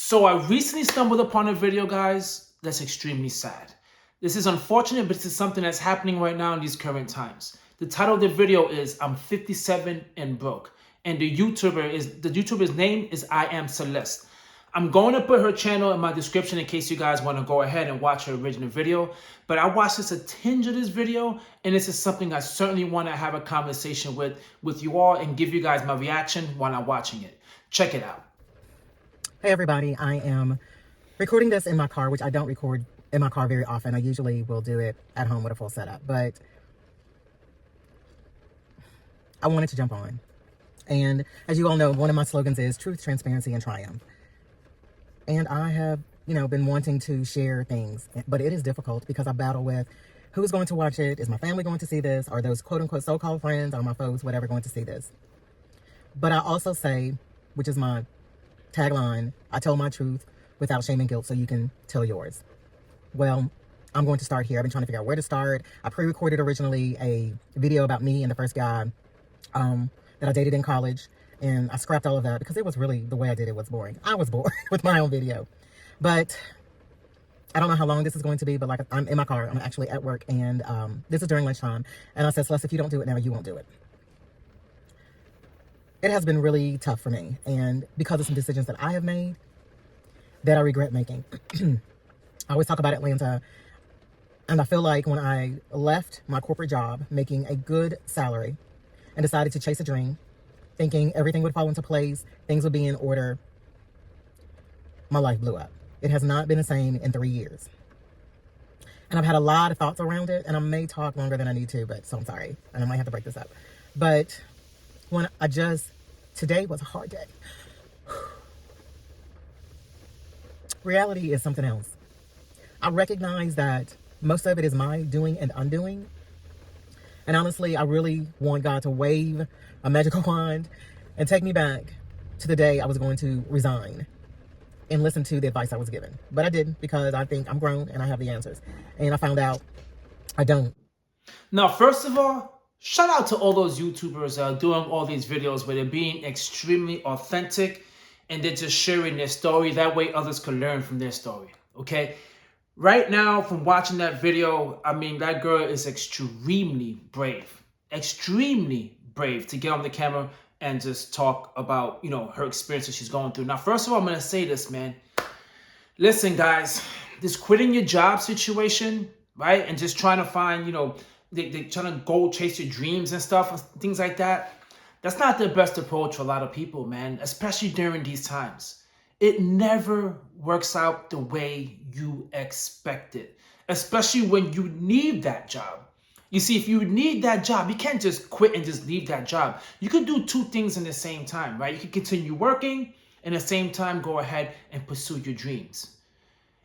So I recently stumbled upon a video, guys, that's extremely sad. This is unfortunate, but this is something that's happening right now in these current times. The title of the video is I'm 57 and broke. And the YouTuber's name is I Am Celeste. I'm going to put her channel in my description in case you guys want to go ahead and watch her original video. But I watched just a tinge of this video, and this is something I certainly want to have a conversation with you all and give you guys my reaction while I'm watching it. Check it out. Hey everybody, I am recording this in my car, which I don't record in my car very often. I usually will do it at home with a full setup, but I wanted to jump on. And as you all know, one of my slogans is truth, transparency, and triumph. And I have, been wanting to share things, but it is difficult because I battle with who's going to watch it. Is my family going to see this? Are those quote unquote so-called friends or my foes, whatever, going to see this? But I also say, which is my tagline, I tell my truth without shame and guilt so you can tell yours. Well, I'm going to start here. I've been trying to figure out where to start. I pre-recorded originally a video about me and the first guy that I dated in college, and I scrapped all of that because it was really, the way I did it was boring. I was bored with my own video. But I don't know how long this is going to be, but like, I'm in my car. I'm actually at work, and this is during lunchtime. And I said, Celeste, if you don't do it now, you won't do it. It has been really tough for me, and because of some decisions that I have made that I regret making. I always talk about Atlanta, and I feel like when I left my corporate job, making a good salary, and decided to chase a dream, thinking everything would fall into place, things would be in order, my life blew up. It has not been the same in 3 years. And I've had a lot of thoughts around it, and I may talk longer than I need to, so I'm sorry, and I might have to break this up. But when today was a hard day. Reality is something else. I recognize that most of it is my doing and undoing. And honestly, I really want God to wave a magical wand and take me back to the day I was going to resign and listen to the advice I was given. But I didn't, because I think I'm grown and I have the answers. And I found out I don't. Now, first of all, shout out to all those YouTubers doing all these videos where they're being extremely authentic and they're just sharing their story. That way others can learn from their story, okay? Right now, from watching that video, I mean, that girl is extremely brave to get on the camera and just talk about, her experiences she's going through. Now, first of all, I'm going to say this, man. Listen, guys, this quitting your job situation, right? And just trying to find, they're trying to go chase your dreams and stuff, and things like that. That's not the best approach for a lot of people, man, especially during these times. It never works out the way you expect it, especially when you need that job. You see, if you need that job, you can't just quit and just leave that job. You could do two things in the same time, right? You could continue working and at the same time go ahead and pursue your dreams.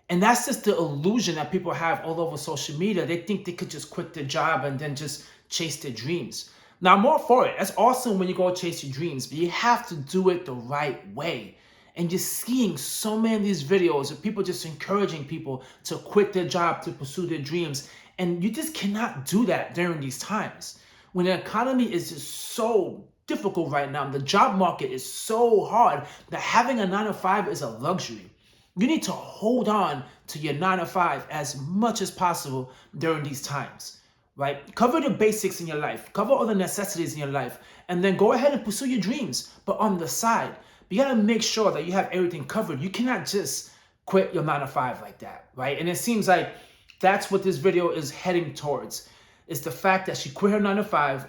And that's just the illusion that people have all over social media. They think they could just quit their job and then just chase their dreams. Now, I'm all for it. That's awesome when you go chase your dreams, but you have to do it the right way. And you're seeing so many of these videos of people just encouraging people to quit their job to pursue their dreams. And you just cannot do that during these times. When the economy is just so difficult right now, the job market is so hard that having a 9-to-5 is a luxury. You need to hold on to your 9-to-5 as much as possible during these times, right? Cover the basics in your life, cover all the necessities in your life, and then go ahead and pursue your dreams, but on the side. You gotta make sure that you have everything covered. You cannot just quit your 9-to-5 like that, right? And it seems like that's what this video is heading towards. It's the fact that she quit her 9-to-5,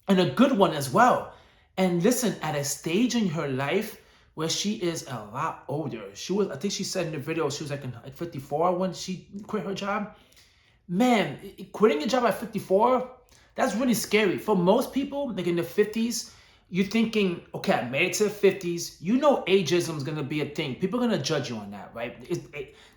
and a good one as well. And listen, at a stage in her life where she is a lot older. I think she said in the video, she was like 54 when she quit her job. Man, quitting your job at 54, that's really scary. For most people, like in the 50s, you're thinking, okay, I made it to the 50s. You know ageism is going to be a thing. People are going to judge you on that, right?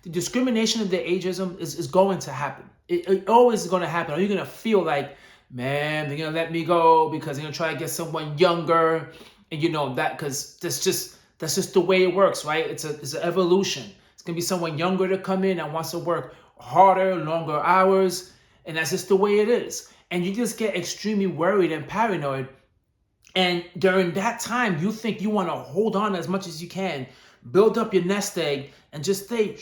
The discrimination of the ageism is going to happen. It always is going to happen. Or you're going to feel like, man, they're going to let me go because they're going to try to get someone younger. And that, because that's just the way it works, right? It's an evolution. It's going to be someone younger to come in and wants to work harder, longer hours. And that's just the way it is. And you just get extremely worried and paranoid. And during that time, you think you want to hold on as much as you can, build up your nest egg, and just stay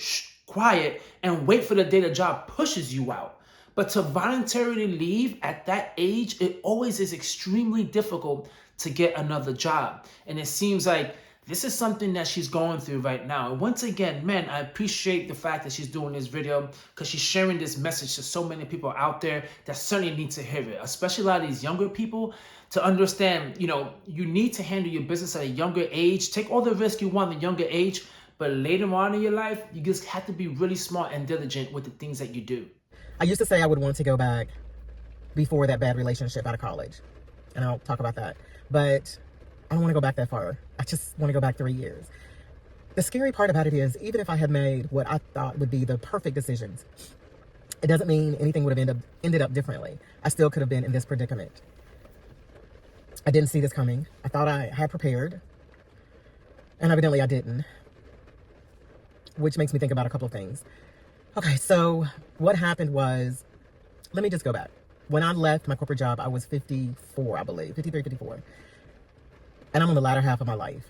quiet and wait for the day the job pushes you out. But to voluntarily leave at that age, it always is extremely difficult to get another job. And it seems like this is something that she's going through right now. And once again, man, I appreciate the fact that she's doing this video because she's sharing this message to so many people out there that certainly need to hear it, especially a lot of these younger people, to understand, you need to handle your business at a younger age. Take all the risk you want at a younger age, but later on in your life, you just have to be really smart and diligent with the things that you do. I used to say I would want to go back before that bad relationship out of college, and I'll talk about that. But I don't want to go back that far. I just want to go back 3 years. The scary part about it is, even if I had made what I thought would be the perfect decisions, it doesn't mean anything would have ended up differently. I still could have been in this predicament. I didn't see this coming. I thought I had prepared, and evidently I didn't, which makes me think about a couple of things. Okay, so what happened was, let me just go back. When I left my corporate job, I was 54, I believe, 53, 54. And I'm on the latter half of my life.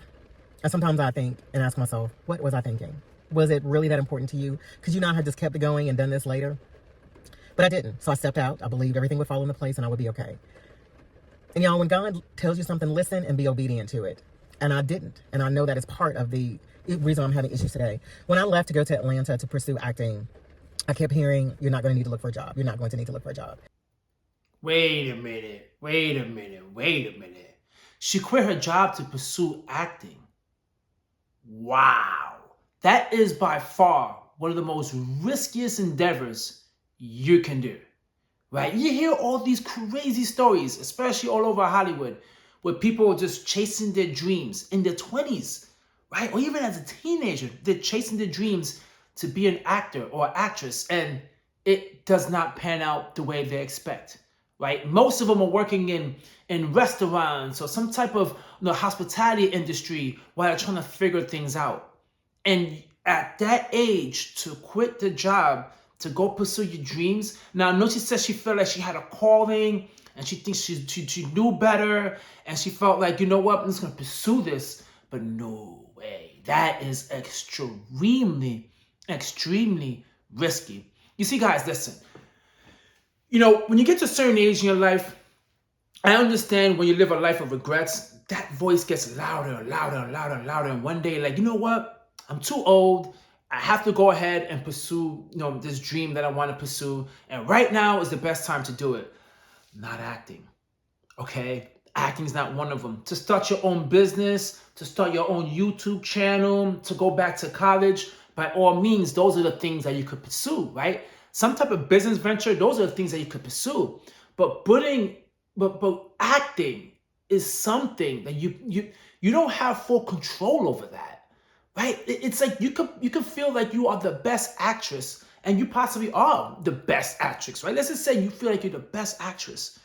And sometimes I think and ask myself, what was I thinking? Was it really that important to you? Could you not have just kept it going and done this later? But I didn't. So I stepped out. I believed everything would fall into place and I would be okay. And y'all, when God tells you something, listen and be obedient to it. And I didn't. And I know that is part of the reason I'm having issues today. When I left to go to Atlanta to pursue acting, I kept hearing, you're not going to need to look for a job. You're not going to need to look for a job. Wait a minute. She quit her job to pursue acting. Wow. That is by far one of the most riskiest endeavors you can do, right? You hear all these crazy stories, especially all over Hollywood, where people are just chasing their dreams in their 20s, right? Or even as a teenager, they're chasing their dreams to be an actor or actress, and it does not pan out the way they expect, right? Most of them are working in restaurants or some type of hospitality industry while they're trying to figure things out. And at that age, to quit the job, to go pursue your dreams. Now, I know she said she felt like she had a calling and she thinks she knew better. And she felt like, you know what, I'm just going to pursue this. But no way. That is extremely risky. You see, guys, listen. When you get to a certain age in your life, I understand when you live a life of regrets, that voice gets louder and louder and louder and louder. And one day, like, you know what? I'm too old. I have to go ahead and pursue, this dream that I want to pursue. And right now is the best time to do it. Not acting, okay? Acting is not one of them. To start your own business, to start your own YouTube channel, to go back to college, by all means, those are the things that you could pursue, right? Some type of business venture, those are the things that you could pursue. But acting is something that you don't have full control over that, right? It's like you could feel like you are the best actress, and you possibly are the best actress, right? Let's just say you feel like you're the best actress.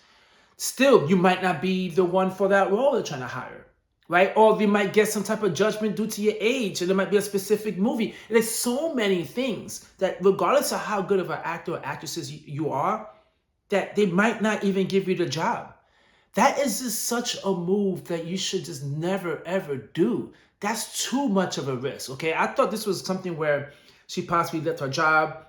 Still, you might not be the one for that role they're trying to hire, right? Or they might get some type of judgment due to your age, and there might be a specific movie. And there's so many things that regardless of how good of an actor or actress you are, that they might not even give you the job. That is just such a move that you should just never, ever do. That's too much of a risk, okay? I thought this was something where she possibly left her job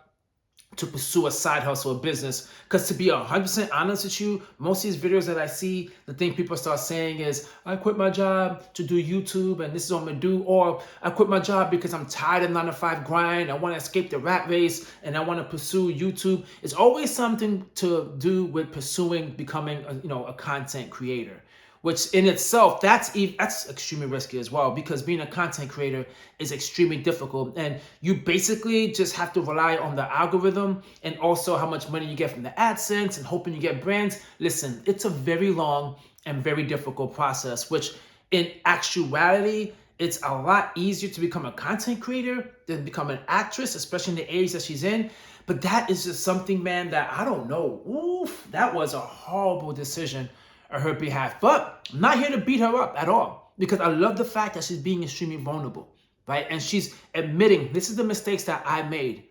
to pursue a side hustle or business. Because to be 100% honest with you, most of these videos that I see, the thing people start saying is, I quit my job to do YouTube and this is what I'm going to do. Or I quit my job because I'm tired of 9-to-5 grind. I want to escape the rat race and I want to pursue YouTube. It's always something to do with pursuing becoming a content creator. Which in itself, that's extremely risky as well, because being a content creator is extremely difficult. And you basically just have to rely on the algorithm and also how much money you get from the AdSense and hoping you get brands. Listen, it's a very long and very difficult process, which in actuality, it's a lot easier to become a content creator than become an actress, especially in the age that she's in. But that is just something, man, that I don't know. Oof, that was a horrible decision on her behalf. But I'm not here to beat her up at all, because I love the fact that she's being extremely vulnerable, right? And she's admitting, this is the mistakes that I made,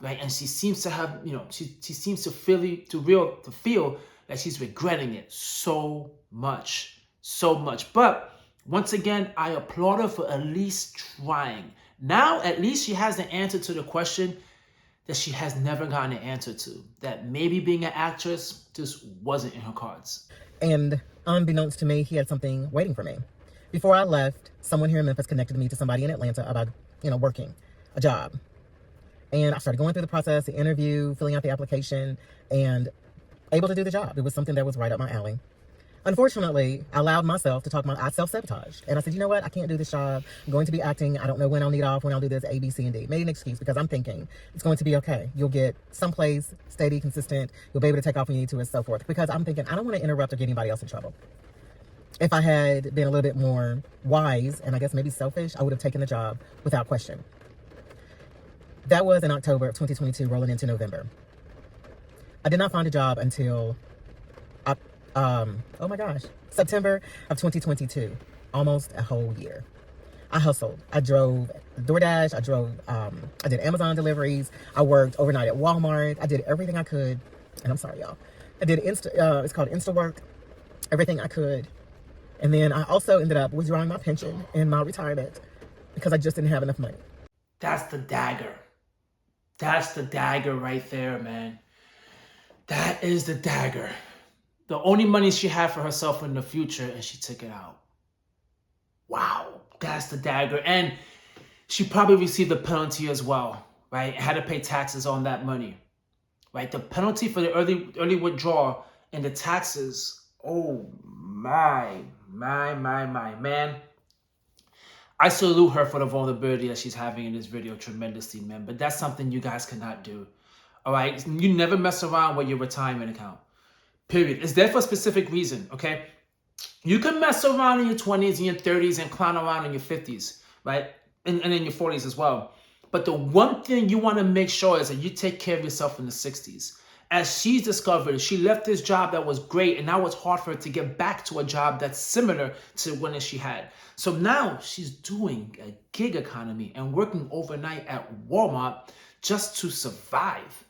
right? And she seems to have, she seems to feel that she's regretting it so much. But Once again, I applaud her for at least trying. Now, at least she has the answer to the question that she has never gotten an answer to. That maybe being an actress just wasn't in her cards. And unbeknownst to me, he had something waiting for me. Before I left, someone here in Memphis connected me to somebody in Atlanta about, working a job. And I started going through the process, the interview, filling out the application, and able to do the job. It was something that was right up my alley. Unfortunately, I allowed myself to I self-sabotaged. And I said, you know what? I can't do this job. I'm going to be acting. I don't know when I'll need off, when I'll do this, A, B, C, and D. Made an excuse because I'm thinking it's going to be okay. You'll get someplace steady, consistent. You'll be able to take off when you need to and so forth. Because I'm thinking, I don't want to interrupt or get anybody else in trouble. If I had been a little bit more wise and I guess maybe selfish, I would have taken the job without question. That was in October of 2022, rolling into November. I did not find a job until September of 2022, almost a whole year. I hustled. I drove DoorDash. I did Amazon deliveries. I worked overnight at Walmart. I did everything I could. And I'm sorry, y'all. I did it's called InstaWork, everything I could. And then I also ended up withdrawing my pension and my retirement because I just didn't have enough money. That's the dagger. That's the dagger right there, man. That is the dagger. The only money she had for herself in the future, and she took it out. Wow, that's the dagger. And she probably received a penalty as well, right? Had to pay taxes on that money, right? The penalty for the early withdrawal and the taxes, oh my, man. I salute her for the vulnerability that she's having in this video tremendously, man. But that's something you guys cannot do, all right? You never mess around with your retirement account. Period. It's there for a specific reason, okay? You can mess around in your 20s and your 30s and clown around in your 50s, right? And in your 40s as well. But the one thing you want to make sure is that you take care of yourself in the 60s. As she's discovered, she left this job that was great, and now it's hard for her to get back to a job that's similar to one that she had. So now she's doing a gig economy and working overnight at Walmart just to survive.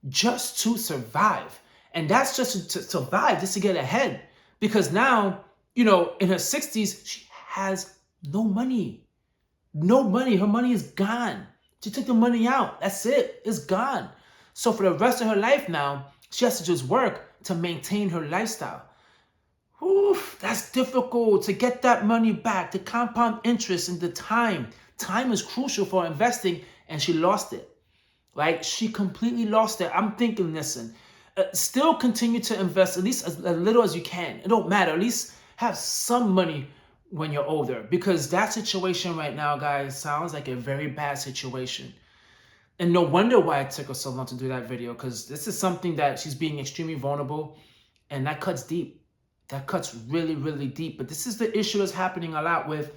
Just to survive. And that's just to survive, just to get ahead. Because now, in her 60s, she has no money. No money. Her money is gone. She took the money out. That's it. It's gone. So for the rest of her life now, she has to just work to maintain her lifestyle. Oof, that's difficult to get that money back, the compound interest and the time. Time is crucial for investing, and she lost it. Right? She completely lost it. I'm thinking, listen, still continue to invest at least as little as you can. It don't matter. At least have some money when you're older, because that situation right now, guys, sounds like a very bad situation. And no wonder why it took her so long to do that video, because this is something that she's being extremely vulnerable, and that cuts deep. That cuts really, really deep. But this is the issue that's happening a lot with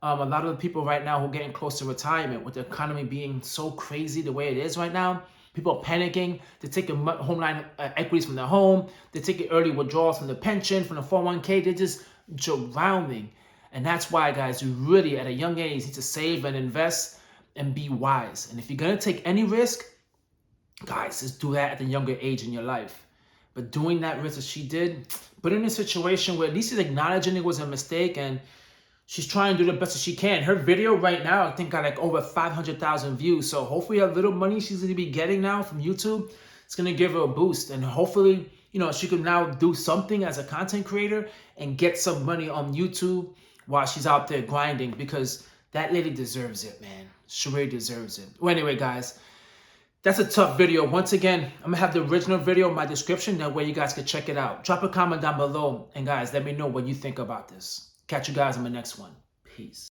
a lot of the people right now who are getting close to retirement, with the economy being so crazy the way it is right now. People are panicking. They're taking home line equities from their home. They're taking early withdrawals from the pension, from the 401k. They're just drowning. And that's why, guys, you really, at a young age, need to save and invest and be wise. And if you're going to take any risk, guys, just do that at the younger age in your life. But doing that risk that she did, put her in a situation where at least she's acknowledging it was a mistake, and she's trying to do the best that she can. Her video right now, I think, got like over 500,000 views. So hopefully a little money she's going to be getting now from YouTube, it's going to give her a boost. And hopefully, she can now do something as a content creator and get some money on YouTube while she's out there grinding, because that lady deserves it, man. She really deserves it. Well, anyway, guys, that's a tough video. Once again, I'm going to have the original video in my description. That way you guys can check it out. Drop a comment down below. And guys, let me know what you think about this. Catch you guys on the next one. Peace.